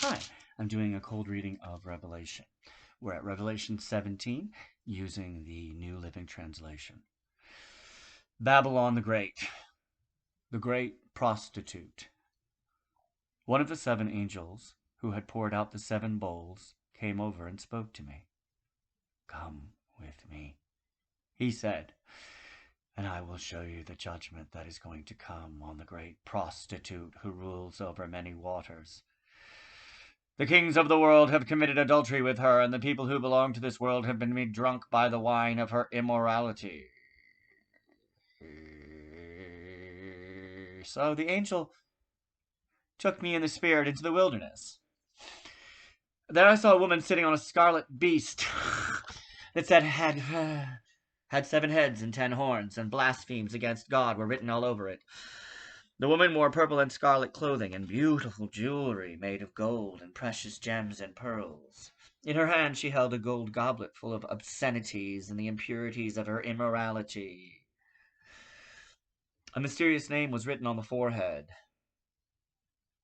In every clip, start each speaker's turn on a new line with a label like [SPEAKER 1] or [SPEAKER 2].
[SPEAKER 1] Hi, I'm doing a cold reading of Revelation. We're at Revelation 17 using the New Living Translation. Babylon the great prostitute. One of the 7 angels who had poured out the 7 bowls came over and spoke to me. "Come with me," he said, "and I will show you the judgment that is going to come on the great prostitute who rules over many waters. The kings of the world have committed adultery with her, and the people who belong to this world have been made drunk by the wine of her immorality." So the angel took me in the spirit into the wilderness. There I saw a woman sitting on a scarlet beast that had 7 heads and 10 horns, and blasphemies against God were written all over it. The woman wore purple and scarlet clothing and beautiful jewelry made of gold and precious gems and pearls. In her hand she held a gold goblet full of obscenities and the impurities of her immorality. A mysterious name was written on the forehead: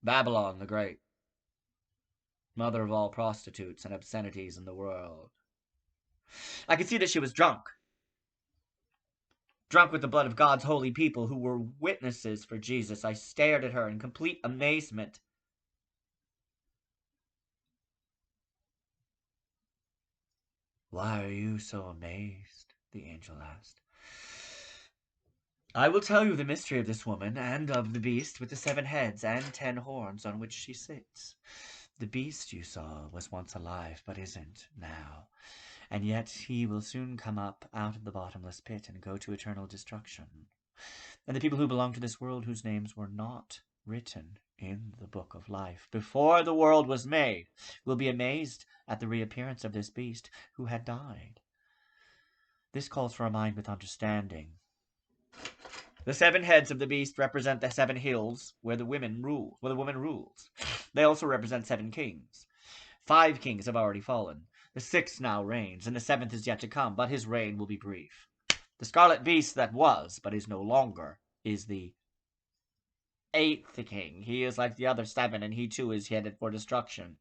[SPEAKER 1] Babylon the Great, mother of all prostitutes and obscenities in the world. I could see that she was drunk with the blood of God's holy people who were witnesses for Jesus. I stared at her in complete amazement. "Why are you so amazed?" the angel asked. "I will tell you the mystery of this woman and of the beast with the 7 heads and 10 horns on which she sits. The beast you saw was once alive, but isn't now. And yet he will soon come up out of the bottomless pit and go to eternal destruction. And the people who belong to this world, whose names were not written in the book of life before the world was made, will be amazed at the reappearance of this beast who had died." This calls for a mind with understanding. The 7 heads of the beast represent the 7 hills where the woman rules. They also represent 7 kings. 5 kings have already fallen. The 6th now reigns, and the 7th is yet to come, but his reign will be brief. The scarlet beast that was, but is no longer, is the 8th king. He is like the other 7, and he too is headed for destruction.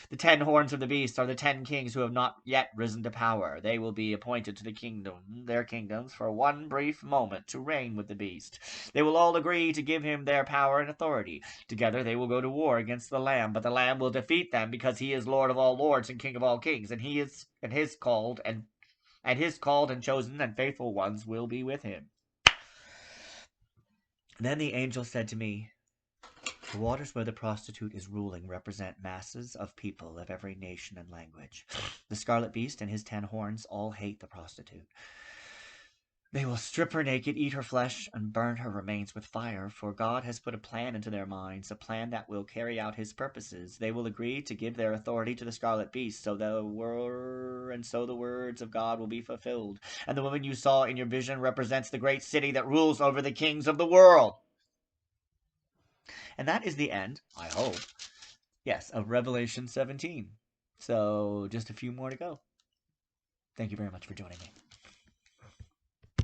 [SPEAKER 1] The 10 horns of the beast are the 10 kings who have not yet risen to power. They will be appointed to their kingdoms, for one brief moment to reign with the beast. They will all agree to give him their power and authority. Together they will go to war against the Lamb, but the Lamb will defeat them because he is Lord of all lords and King of all kings, and his called and chosen and faithful ones will be with him. Then the angel said to me, "The waters where the prostitute is ruling represent masses of people of every nation and language. The scarlet beast and his 10 horns all hate the prostitute. They will strip her naked, eat her flesh, and burn her remains with fire, for God has put a plan into their minds, a plan that will carry out his purposes. They will agree to give their authority to the scarlet beast, so the words of God will be fulfilled. And the woman you saw in your vision represents the great city that rules over the kings of the world." And that is the end, I hope, yes, of Revelation 17. So just a few more to go. Thank you very much for joining me.